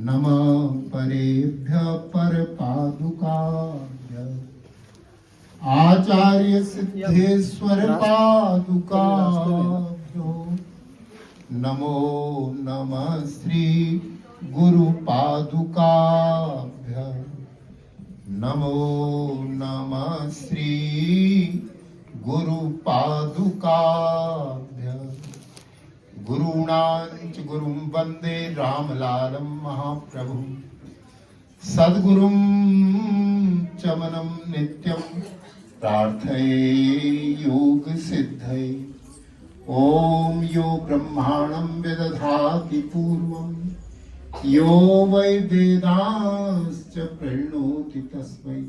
नमः परेभ्यः परपादुकाभ्यः आचार्य सिद्धेश्वर पादुकाभ्यो नमो नमः श्री गुरु पादुकाभ्यः नमो नमः श्री गुरु पादुकाभ्यः गुरूणांच गुरुं वंदे रामलालं महाप्रभुं सद्गुरुं चमनं नित्यं प्रार्थये योग सिद्धये ओम यो ब्रह्माणं विदधाति पूर्वं यो वै वेदांश्च प्रणोति तस्मै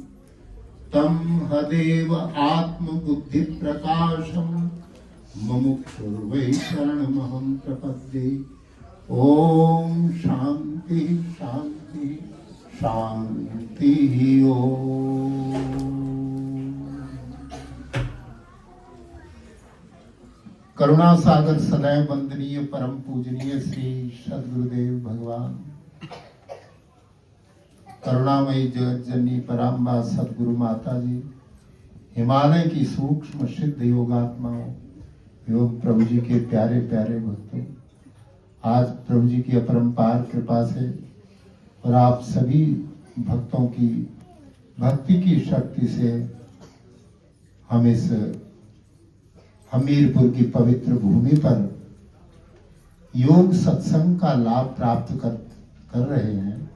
तं हदेव आत्मबुद्धि प्रकाशम् मुमुक्षुर्वै शरणमहं प्रपद्ये ओम शांति शांति शांति ओम। करुणा सागर सदैव वंदनीय परम पूजनीय श्री सद्गुरुदेव भगवान करुणामयी जगत जननी पराम्बा सद्गुरु माता जी, हिमालय की सूक्ष्म सिद्ध योगात्माओं एवं प्रभु जी के प्यारे प्यारे भक्तों, आज प्रभु जी की अपरंपार कृपा से और आप सभी भक्तों की भक्ति की शक्ति से हम इस हमीरपुर की पवित्र भूमि पर योग सत्संग का लाभ प्राप्त कर रहे हैं।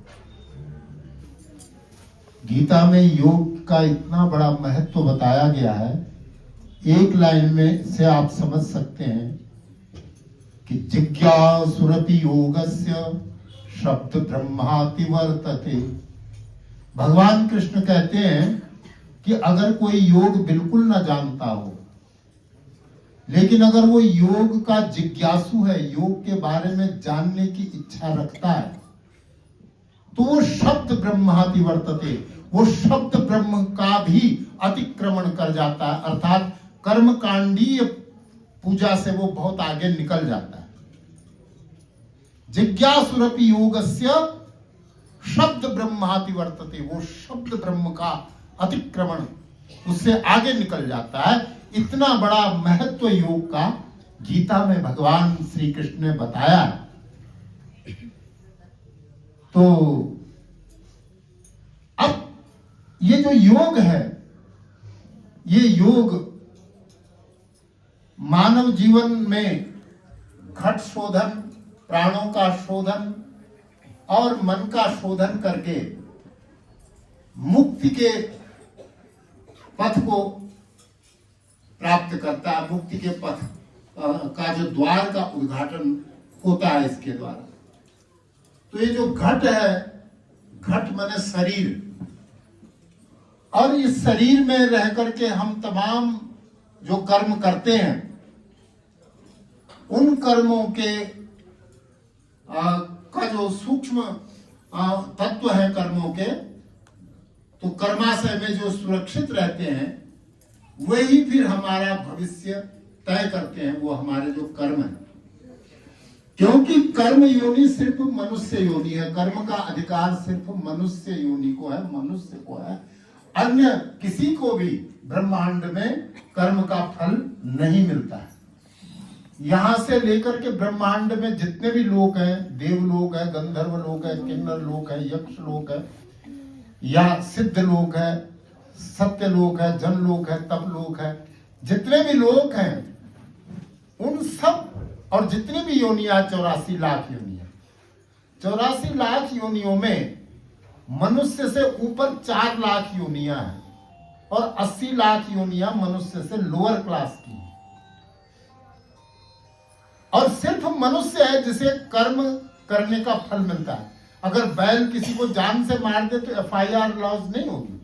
गीता में योग का इतना बड़ा महत्व बताया गया है, एक लाइन में से आप समझ सकते हैं कि जिज्ञासुरपि योगस्य शब्द ब्रह्माति वर्तते। भगवान कृष्ण कहते हैं कि अगर कोई योग बिल्कुल ना जानता हो, लेकिन अगर वो योग का जिज्ञासु है, योग के बारे में जानने की इच्छा रखता है, तो वो शब्द ब्रह्माति वर्तते, वो शब्द ब्रह्म का भी अतिक्रमण कर जाता है, अर्थात कर्मकांडीय पूजा से वो बहुत आगे निकल जाता है। जिज्ञासुरपि योगस्य शब्द ब्रह्माति वर्तते, वो शब्द ब्रह्म का अतिक्रमण उससे आगे निकल जाता है। इतना बड़ा महत्व योग का गीता में भगवान श्री कृष्ण ने बताया। तो अब ये जो योग है, ये योग मानव जीवन में घट शोधन, प्राणों का शोधन और मन का शोधन करके मुक्ति के पथ को प्राप्त करता है। मुक्ति के पथ का जो द्वार का उद्घाटन होता है इसके द्वारा। तो ये जो घट है, घट माने शरीर, और इस शरीर में रह करके हम तमाम जो कर्म करते हैं, उन कर्मों के का जो सूक्ष्म तत्व है कर्मों के, तो कर्माशय में जो सुरक्षित रहते हैं वही फिर हमारा भविष्य तय करते हैं, वो हमारे जो कर्म है। क्योंकि कर्म योनि सिर्फ मनुष्य योनि है, कर्म का अधिकार सिर्फ मनुष्य योनि को है, मनुष्य को है। अन्य किसी को भी ब्रह्मांड में कर्म का फल नहीं मिलता है। यहां से लेकर के ब्रह्मांड में जितने भी लोग हैं, देवलोक है, गंधर्व लोक है, किन्नर लोक है, यक्ष लोक है, या सिद्ध लोक है, सत्य लोक है, जन लोक है, तप लोक है, जितने भी लोक हैं उन सब, और जितनी भी योनियां 84 लाख योनियां, 84 लाख योनियों में मनुष्य से ऊपर 4 लाख योनियां हैं और 80 लाख योनियां मनुष्य से लोअर क्लास की हैं। और सिर्फ मनुष्य है जिसे कर्म करने का फल मिलता है। अगर बैल किसी को जान से मार दे तो FIR लॉज नहीं होगी,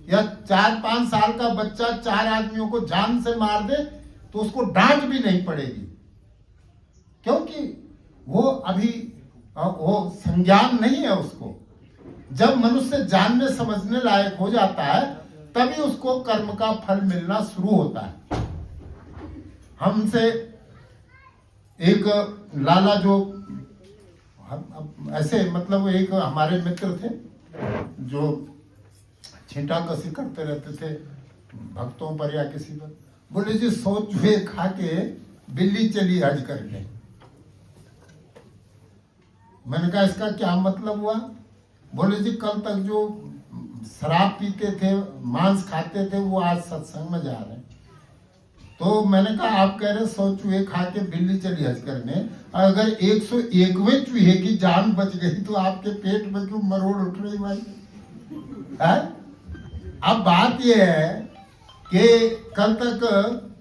या 4-5 साल का बच्चा 4 आदमियों को जान से मार दे तो उसको डांट भी नहीं पड़ेगी, क्योंकि वो अभी वो संज्ञान नहीं है उसको। जब मनुष्य जानने समझने लायक हो जाता है तभी उसको कर्म का फल मिलना शुरू होता है। हमसे एक लाला जो हम ऐसे मतलब एक हमारे मित्र थे जो छींटा कसी करते रहते थे भक्तों पर या किसी पर। बोले जी 100 चूहे खा के बिल्ली चली हज करने। मैंने कहा इसका क्या मतलब हुआ? बोले जी कल तक जो शराब पीते थे, मांस खाते थे, वो आज सत्संग में जा रहे हैं। तो मैंने कहा आप कह रहे 100 चूहे खा के बिल्ली चली हज करने, अगर 101वें चूहे की जान बच गई तो आपके पेट में क्यों मरोड़ उठ रही भाई है? अब बात यह है कि कल तक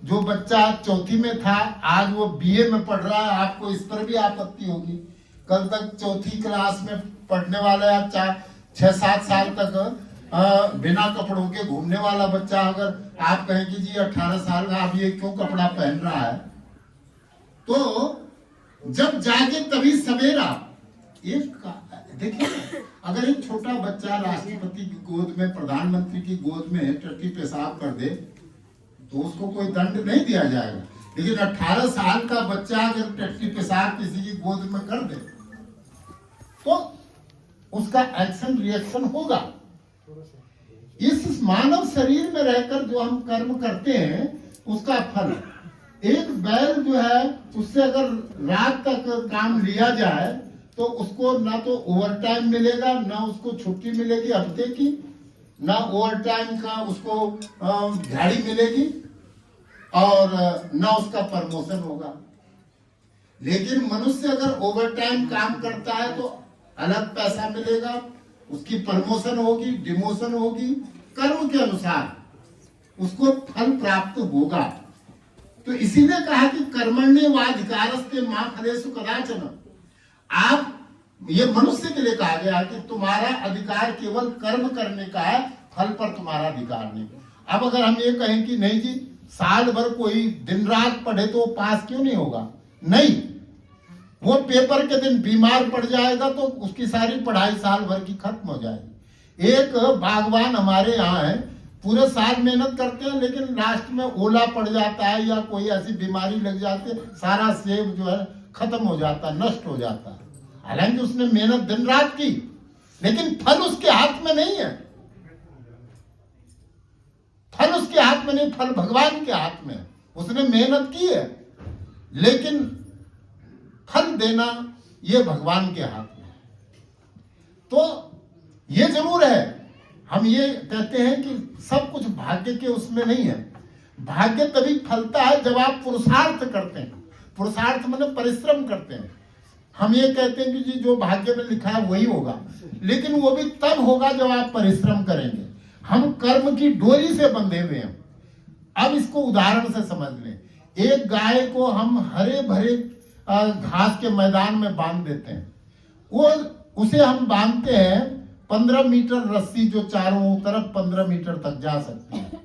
जो बच्चा चौथी में था आज वो बीए में पढ़ रहा है, आपको इस पर भी आपत्ति होगी। कल तक चौथी क्लास में पढ़ने वाला या 6-7 साल तक बिना कपड़ों के घूमने वाला बच्चा अगर आप कहें कि जी 18 साल का आप ये क्यों कपड़ा पहन रहा है, तो जब जागे तभी सवेरा। एक देखिए अगर एक छोटा बच्चा राष्ट्रपति की गोद में, प्रधानमंत्री की गोद में टट्टी पेशाब कर दे तो उसको कोई दंड नहीं दिया जाएगा, लेकिन 18 साल का बच्चा अगर टट्टी पेशाब किसी की गोद में कर दे तो उसका एक्शन रिएक्शन होगा। इस मानव शरीर में रहकर जो हम कर्म करते हैं उसका फल, एक बैल जो है उससे अगर रात तक काम लिया जाए तो उसको ना तो ओवर टाइम मिलेगा, ना उसको छुट्टी मिलेगी हफ्ते की, ना ओवर टाइम का उसको दिहाड़ी मिलेगी और ना उसका प्रमोशन होगा। लेकिन मनुष्य अगर ओवर टाइम काम करता है तो अलग पैसा मिलेगा, उसकी प्रमोशन होगी, डिमोशन होगी, कर्म के अनुसार उसको फल प्राप्त होगा। तो इसीलिए कहा कि कर्मण्येवाधिकारस्ते मा फलेषु कदाचन। आप ये मनुष्य के लिए कहा गया कि तुम्हारा अधिकार केवल कर्म करने का है, फल पर तुम्हारा अधिकार नहीं। अब अगर हम ये कहें कि नहीं जी साल भर कोई दिन रात पढ़े तो पास क्यों नहीं होगा, नहीं, वो पेपर के दिन बीमार पड़ जाएगा तो उसकी सारी पढ़ाई साल भर की खत्म हो जाएगी। एक बागवान हमारे यहाँ है, पूरे साल मेहनत करते हैं लेकिन लास्ट में ओला पड़ जाता है या कोई ऐसी बीमारी लग जाती है, सारा सेब जो है खत्म हो जाता है, नष्ट हो जाता है। हालांकि उसने मेहनत दिन रात की, लेकिन फल उसके हाथ में नहीं है। फल उसके हाथ में नहीं, फल भगवान के हाथ में। उसने मेहनत की है लेकिन फल देना ये भगवान के हाथ में। तो ये जरूर है, हम ये कहते हैं कि सब कुछ भाग्य के उसमें नहीं है। भाग्य तभी फलता है जब आप पुरुषार्थ करते हैं। पुरुषार्थ मतलब परिश्रम करते हैं। हम ये कहते हैं कि जी जो भाग्य में लिखा है वही होगा, लेकिन वो भी तब होगा जब आप परिश्रम करेंगे। हम कर्म की डोरी से बंधे हुए हैं। अब इसको उदाहरण से समझ लें। एक गाय को हम हरे भरे घास के मैदान में बांध देते हैं, वो उसे हम बांधते हैं 15 मीटर रस्सी जो चारों तरफ 15 मीटर तक जा सकती है।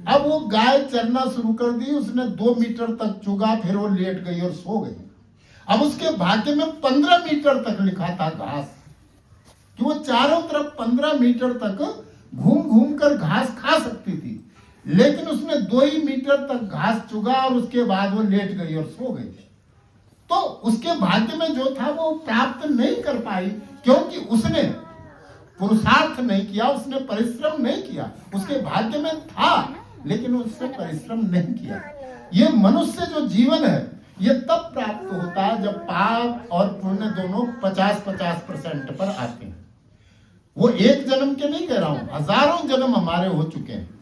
अब वो गाय चरना शुरू कर दी, उसने 2 मीटर तक चुगा, फिर वो लेट गई और सो गई। अब उसके भाग्य में 15 मीटर तक लिखा था घास, कि वो चारों तरफ 15 मीटर तक घूम घूम कर घास खा सकती थी, लेकिन उसने 2 ही मीटर तक घास चुगा और उसके बाद वो लेट गई और सो गई। तो उसके भाग्य में जो था वो प्राप्त नहीं कर पाई, क्योंकि उसने पुरुषार्थ नहीं किया, उसने परिश्रम नहीं किया। उसके भाग्य में था लेकिन उसने परिश्रम नहीं किया। ये मनुष्य जो जीवन है ये तब प्राप्त होता है जब पाप और पुण्य दोनों 50-50% पर आते हैं। वो एक जन्म के नहीं कह रहा हूं, हजारों जन्म हमारे हो चुके हैं।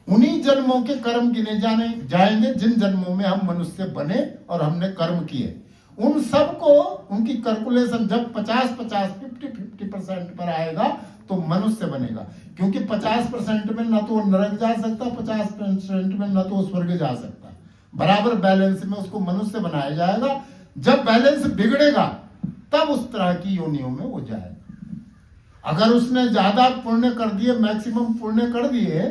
उन्हीं जन्मों के कर्म गिने जाएंगे जिन जन्मों में हम मनुष्य बने और हमने कर्म किए। उन सबको उनकी कैलकुलेशन जब 50-50, 50-50% पर आएगा तो मनुष्य बनेगा, क्योंकि 50% में न तो वो नरक जा सकता, 50% में न तो वो स्वर्ग जा सकता। बराबर बैलेंस में उसको मनुष्य बनाया जाएगा। जब बैलेंस बिगड़ेगा तब उस तरह की योनियों में वो जाएगा। अगर उसने ज्यादा पुण्य कर दिए, मैक्सिमम पुण्य कर दिए,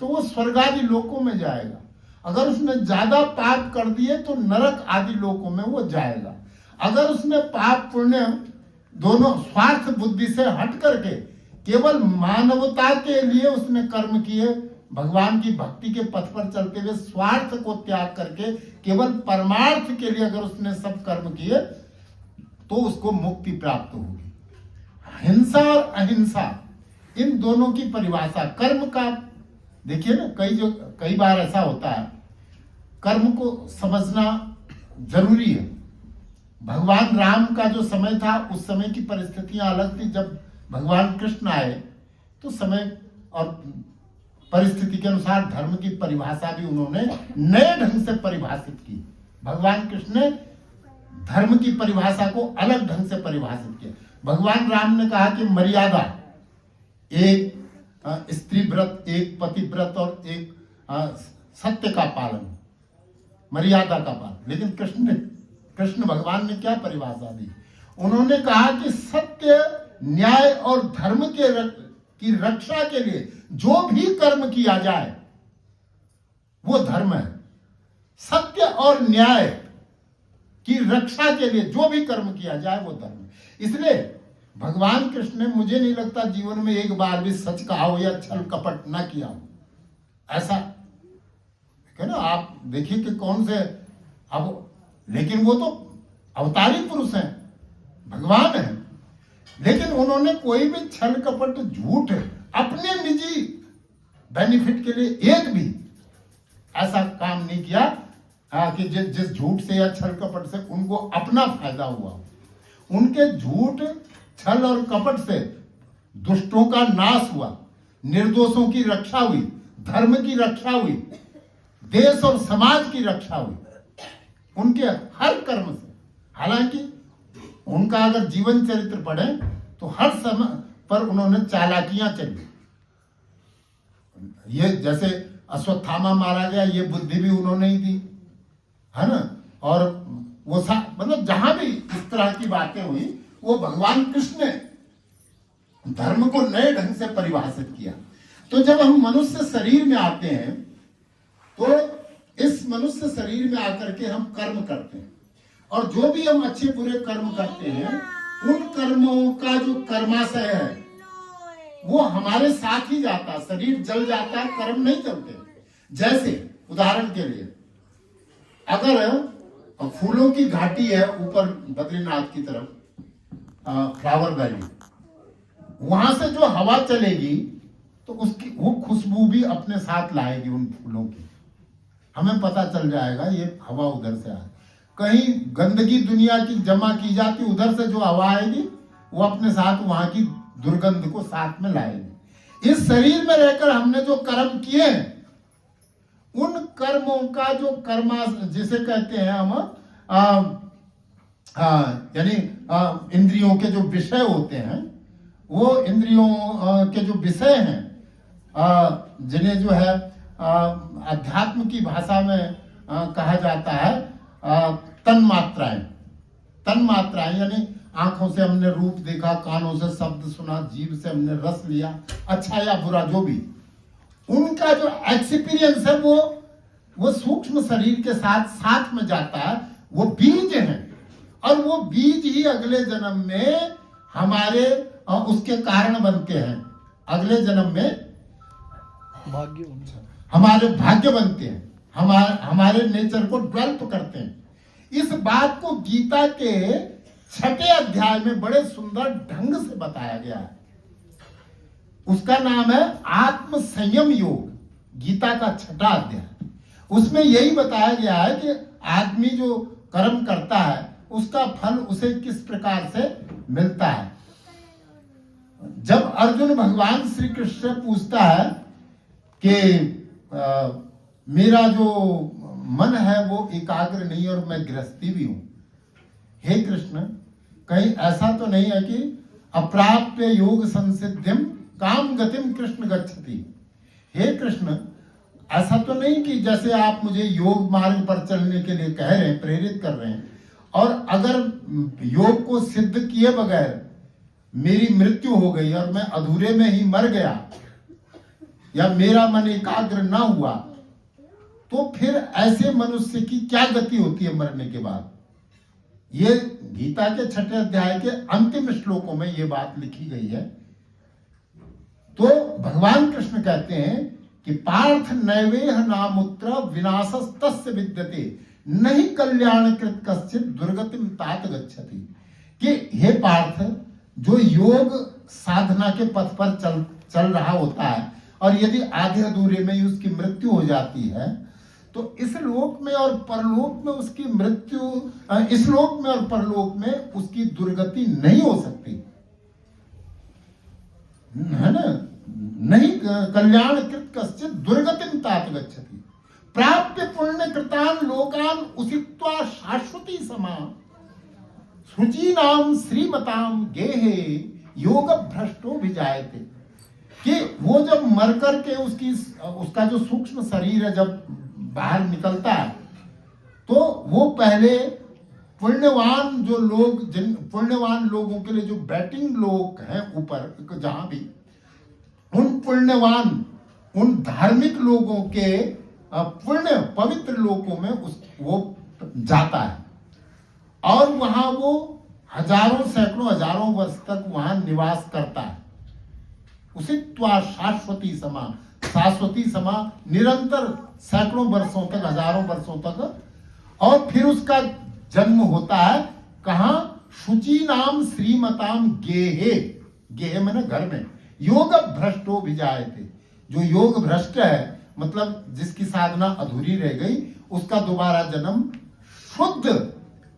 तो वो स्वर्ग आदि लोकों में जाएगा। अगर उसने ज्यादा पाप कर दिए तो नरक आदि लोकों में वो जाएगा। अगर उसने पाप पुण्य दोनों स्वार्थ बुद्धि से हट करके केवल मानवता के लिए उसने कर्म किए, भगवान की भक्ति के पथ पर चलते हुए स्वार्थ को त्याग करके केवल परमार्थ के लिए अगर उसने सब कर्म किए, तो उसको मुक्ति प्राप्त होगी। हिंसा और अहिंसा, इन दोनों की परिभाषा कर्म का देखिए ना, कई बार ऐसा होता है, कर्म को समझना जरूरी है। भगवान राम का जो समय था, उस समय की परिस्थितियां अलग थी। जब भगवान कृष्ण आए तो समय और परिस्थिति के अनुसार धर्म की परिभाषा भी उन्होंने नए ढंग से परिभाषित की। भगवान कृष्ण ने धर्म की परिभाषा को अलग ढंग से परिभाषित किया। भगवान राम ने कहा कि मर्यादा, एक स्त्री व्रत, एक पति व्रत और एक सत्य का पालन, मर्यादा का पालन। लेकिन कृष्ण भगवान ने क्या परिभाषा दी? उन्होंने कहा कि सत्य, न्याय और धर्म की रक्षा के लिए जो भी कर्म किया जाए वो धर्म है। सत्य और न्याय की रक्षा के लिए जो भी कर्म किया जाए वो धर्म है। इसलिए भगवान कृष्ण ने, मुझे नहीं लगता जीवन में एक बार भी सच कहा हो या छल कपट ना किया हो। ऐसा है ना, आप देखिए कि कौन से अब, लेकिन वो तो अवतारी पुरुष हैं, भगवान हैं, लेकिन उन्होंने कोई भी छल कपट, झूठ अपने निजी बेनिफिट के लिए एक भी ऐसा काम नहीं किया कि जिस झूठ से या छल कपट से उनको अपना फायदा हुआ। उनके झूठ, छल और कपट से दुष्टों का नाश हुआ, निर्दोषों की रक्षा हुई, धर्म की रक्षा हुई, देश और समाज की रक्षा हुई, उनके हर कर्म से। हालांकि उनका अगर जीवन चरित्र पढ़े तो हर समय पर उन्होंने चालाकियां चली। ये जैसे अश्वत्थामा मारा गया, ये बुद्धि भी उन्होंने ही दी, है ना। और वो मतलब जहां भी इस तरह की बातें हुई, वो भगवान कृष्ण ने धर्म को नए ढंग से परिभाषित किया। तो जब हम मनुष्य शरीर में आते हैं तो इस मनुष्य शरीर में आकर के हम कर्म करते हैं, और जो भी हम अच्छे बुरे कर्म करते हैं, उन कर्मों का जो कर्माशय है वो हमारे साथ ही जाता है। शरीर जल जाता है, कर्म नहीं चलते। जैसे उदाहरण के लिए, अगर फूलों की घाटी है ऊपर बद्रीनाथ की तरफ, फ्लावर वैली, वहां से जो हवा चलेगी तो उसकी वो खुशबू भी अपने साथ लाएगी उन फूलों की। हमें पता चल जाएगा ये हवा उधर से आए। कहीं गंदगी दुनिया की जमा की जाती, उधर से जो हवा आएगी वो अपने साथ वहां की दुर्गंध को साथ में लाएगी। इस शरीर में रहकर हमने जो कर्म किए हैं, उन कर्मों का जो कर्मा, जिसे कहते हैं हम यानी इंद्रियों के जो विषय होते हैं, वो इंद्रियों के जो विषय हैं, जिन्हें जो है अध्यात्म की भाषा में कहा जाता है तन्मात्राएं। तन्मात्राएं यानी आंखों से हमने रूप देखा, कानों से शब्द सुना, जीभ से हमने रस लिया, अच्छा या बुरा जो भी, उनका जो एक्सपीरियंस है वो सूक्ष्म शरीर के साथ साथ में जाता है। वो बीज है, और वो बीज ही अगले जन्म में हमारे उसके कारण बनते हैं। अगले जन्म में हमारे भाग्य बनते हैं, हमारे नेचर को डेवलप करते हैं। इस बात को गीता के 6 अध्याय में बड़े सुंदर ढंग से बताया गया है। उसका नाम है आत्म संयम योग, गीता का 6 अध्याय। उसमें यही बताया गया है कि आदमी जो कर्म करता है उसका फल उसे किस प्रकार से मिलता है। जब अर्जुन भगवान श्री कृष्ण से पूछता है कि मेरा जो मन है वो एकाग्र नहीं और मैं गृहस्थी भी हूं, हे कृष्ण, कहीं ऐसा तो नहीं है कि अप्राप्य योग संसिद्धिम काम गतिम कृष्ण गच्छति? हे कृष्ण, ऐसा तो नहीं कि जैसे आप मुझे योग मार्ग पर चलने के लिए कह रहे हैं, प्रेरित कर रहे हैं, और अगर योग को सिद्ध किए बगैर मेरी मृत्यु हो गई और मैं अधूरे में ही मर गया, या मेरा मन एकाग्र ना हुआ, तो फिर ऐसे मनुष्य की क्या गति होती है मरने के बाद? ये गीता के 6 अध्याय के अंतिम श्लोकों में ये बात लिखी गई है। तो भगवान कृष्ण कहते हैं कि पार्थ नैवेह नामुत्र विनाशस्तस्य विद्यते नहीं कल्याण कृत कश्चित दुर्गतिम तात गच्छति। कि हे पार्थ, जो योग साधना के पथ पर चल रहा होता है और यदि आधे अधूरे में ही उसकी मृत्यु हो जाती है तो इस लोक में और परलोक में उसकी मृत्यु, इस लोक में और परलोक में उसकी दुर्गति नहीं हो सकती है ना। नहीं कल्याण कृत कश्चित दुर्गतिम तात गच्छति प्राप्य पुण्य कृतान लोकान उसित्वा शाश्वती समा शुचीनाम श्रीमताम गेहे योग भ्रष्टो विजायते। कि वो जब मर करके उसका जो सूक्ष्म शरीर है जब बाहर निकलता है तो वो पहले पुण्यवान जो लोग, जिन पुण्यवान लोगों के लिए जो बैटिंग लोग हैं ऊपर जहां भी, उन पुण्यवान उन धार्मिक लोगों के पुण्य पवित्र लोगों में वो जाता है और वहां वो हजारों सैकड़ों हजारों वर्ष तक वहां निवास करता है। उसी त्वा शाश्वती समा, शाश्वती समा निरंतर सैकड़ों वर्षों तक, हजारों वर्षों तक। और फिर उसका जन्म होता है कहां? शुचि नाम श्रीमताम गेहे, गेहे मैंने घर में, योग भ्रष्टो विजायते। जो योग भ्रष्ट है मतलब जिसकी साधना अधूरी रह गई, उसका दोबारा जन्म शुद्ध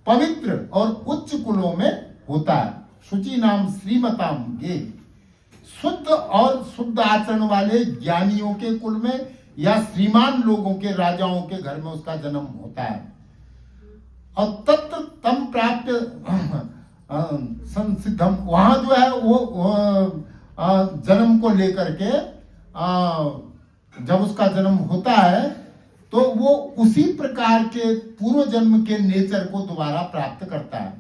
पवित्र और उच्च कुलों में होता है। शुचि नाम श्रीमताम गे, शुद्ध और शुद्ध आचरण वाले ज्ञानियों के कुल में या श्रीमान लोगों के, राजाओं के घर में उसका जन्म होता है। और तत्र तम प्राप्त संसिद्धम, वहां जो है वो जन्म को लेकर के जब उसका जन्म होता है तो वो उसी प्रकार के पूर्व जन्म के नेचर को दोबारा प्राप्त करता है।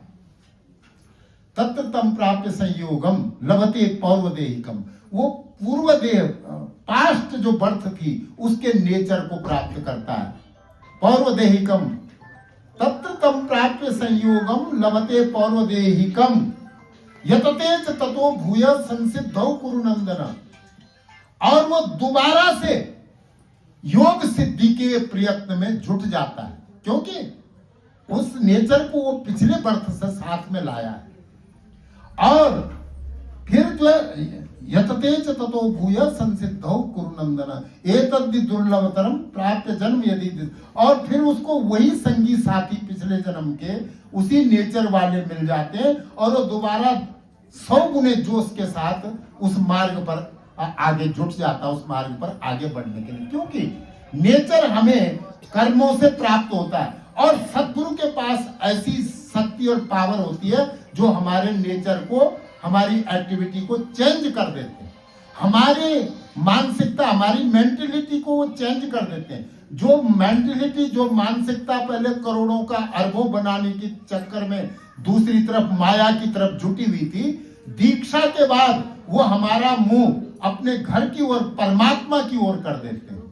तत्र तम प्राप्त संयोगम लभते पौर्वदेहिकम, वो पूर्व देह पास्ट जो बर्थ थी उसके नेचर को प्राप्त करता है। पौर्वदेहिकम तत्र तम प्राप्त संयोगम लभते पौर्वदेहिकम यतते च ततो भूय संसिद्धौ कुरुनंदन। और वो दोबारा से योग सिद्धि के प्रयत्न में जुट जाता है क्योंकि उस नेचर को वो पिछले बर्थ से साथ में लाया है। और फिर जो यतते च ततो भूय संसिद्धौ कुरुनंदन एतद् दुर्लभतरम प्राप्त जन्म यदि। और फिर उसको वही संगी साथी पिछले जन्म के उसी नेचर वाले मिल जाते हैं और वो दोबारा 100 गुने जोश के साथ उस मार्ग पर आगे जुट जाता है, उस मार्ग पर आगे बढ़ने के लिए। क्योंकि नेचर हमें कर्मों से प्राप्त होता है और सद्गुरु के पास ऐसी शक्ति और पावर होती है जो हमारे नेचर को, हमारी एक्टिविटी को चेंज कर देते हैं, हमारे मानसिकता, हमारी मेंटेलिटी को वो चेंज कर देते हैं। जो मेंटेलिटी, जो मानसिकता पहले करोड़ों का अरबों बनाने के चक्कर में दूसरी तरफ माया की तरफ जुटी हुई थी, दीक्षा के बाद वो हमारा मुंह अपने घर की ओर, परमात्मा की ओर कर देते हैं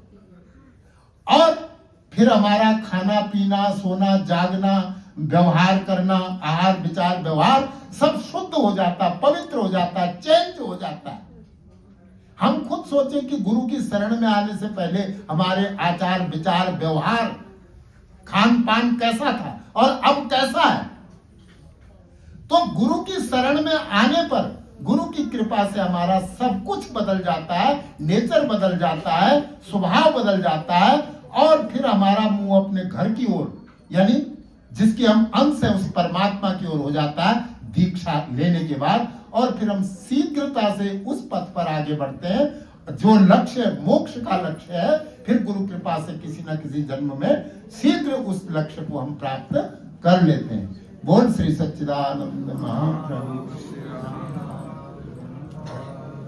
और फिर हमारा खाना पीना, सोना जागना, व्यवहार करना, आहार विचार व्यवहार सब शुद्ध हो जाता, पवित्र हो जाता, चेंज हो जाता है। हम खुद सोचें कि गुरु की शरण में आने से पहले हमारे आचार विचार व्यवहार खान पान कैसा था और अब कैसा है। तो गुरु की शरण में आने पर गुरु की कृपा से हमारा सब कुछ बदल जाता है, नेचर बदल जाता है, स्वभाव बदल जाता है और फिर हमारा मुंह अपने घर की ओर, यानी जिसके हम अंश है उस परमात्मा की ओर हो जाता है दीक्षा लेने के बाद। और फिर हम शीघ्रता से उस पथ पर आगे बढ़ते हैं जो लक्ष्य मोक्ष का लक्ष्य है। फिर गुरु कृपा से किसी न किसी जन्म में शीघ्र उस लक्ष्य को हम प्राप्त कर लेते हैं। बोल श्री सच्चिदानंद महाप्रभु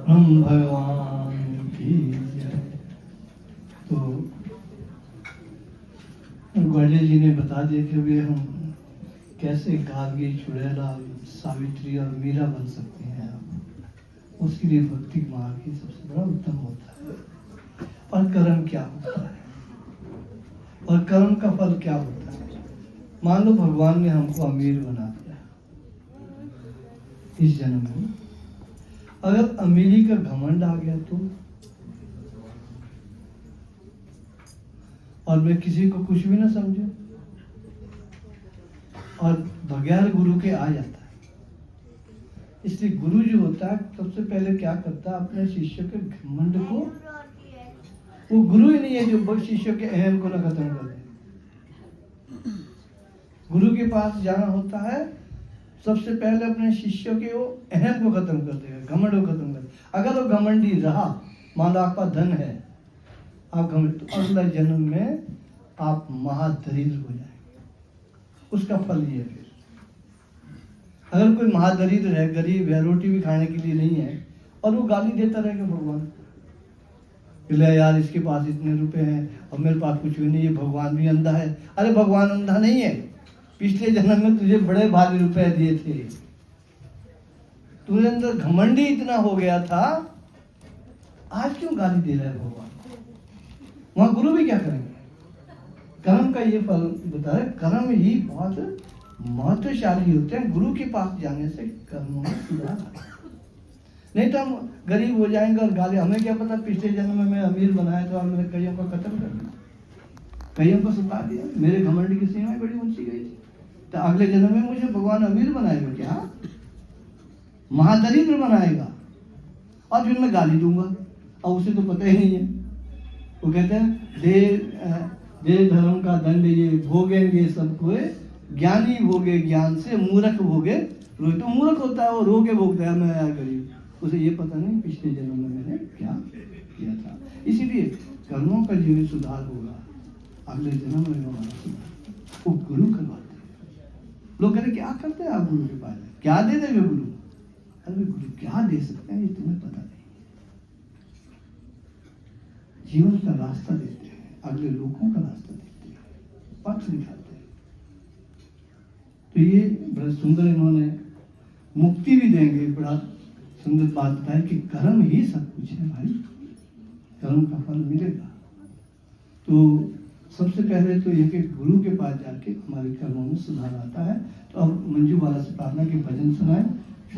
हम भगवान की जय। तो ग्वालियर जी ने बता दिया कि वे हम कैसे गार्गी, चुड़ैला, सावित्री और मीरा बन सकते हैं। उसके लिए भक्ति मार्ग ही सबसे बड़ा उत्तम होता है। और कर्म क्या होता है और कर्म का फल क्या होता है? मान लो भगवान ने हमको अमीर बना दिया इस जन्म में, अगर अमीरी का घमंड आ गया तो, और मैं किसी को कुछ भी ना समझू और बगैर गुरु के आ जाता है इसलिए गुरु जो होता है सबसे पहले क्या करता है, अपने शिष्य के घमंड को, वो गुरु ही नहीं है जो शिष्य के अहम को ना खत्म कर दे। गुरु के पास जाना होता है सबसे पहले अपने शिष्य के वो अहम को खत्म कर देगा, घमंड को खत्म कर देगा। अगर वो घमंडी रहा, मान लो आपका धन है, आप घमंड, तो अगले जन्म में आप महादरिद्र हो जाएंगे। उसका फल ये है। फिर अगर कोई महादरिद्र है, गरीब है, रोटी भी खाने के लिए नहीं है, और वो गाली देता रहेगा भगवान, ले यार इसके पास इतने रुपए हैं और मेरे पास कुछ भी नहीं है, भगवान भी अंधा है। अरे भगवान अंधा नहीं है, पिछले जन्म में तुझे बड़े भारी रुपए दिए थे, तुझे अंदर घमंडी इतना हो गया था, आज क्यों गाली दे रहा है भगवान? वहां गुरु भी क्या करेंगे? कर्म का ये फल बता रहे, कर्म ही बहुत महत्वशाली होते हैं। गुरु के पास जाने से कर्मों में सुधार आता है। नहीं तो हम गरीब हो जाएंगे और गाली, हमें क्या पता पिछले जन्म में मैं अमीर बनाया था और मेरे कईयों को कत्ल कर दिया, कईयों को सता दिया, मेरे घमंड की सीमाएं बड़ी ऊंची गई थी, तो अगले जन्म में मुझे भगवान अमीर बनाएगा क्या? महादरिद्र बनाएगा, और फिर मैं गाली दूंगा, और उसे तो पता ही नहीं है। वो कहते हैं दे धर्म का दंड ये भोगेंगे सब कोई, ज्ञानी भोगे ज्ञान से, मूर्ख भोगे रोए। तो मूर्ख होता है वो रो के भोगता है मैं यार गरीब, उसे ये पता नहीं पिछले जन्म में मैंने क्या किया था। इसीलिए कर्मों का जीवन सुधार होगा, अगले जन्म में हमारा सुधार वो गुरु करवाते हैं। लोग कहते क्या करते हैं आप गुरु के पास, क्या दे देंगे गुरु? अरे गुरु क्या दे सकते हैं ये तुम्हें पता नहीं। जीवन का रास्ता देते हैं, अगले लोगों का रास्ता देते हैं, पथ दिखाते हैं। तो ये बड़ा सुंदर इन्होंने मुक्ति भी देंगे, बड़ा सुंदर बात बताया कि कर्म ही सब कुछ है भाई, कर्म का फल मिलेगा। तो सबसे पहले तो ये कि गुरु के पास जाके हमारे कर्मों में सुधार आता है। तो अब मंजू वाला से प्रार्थना के भजन सुनाए।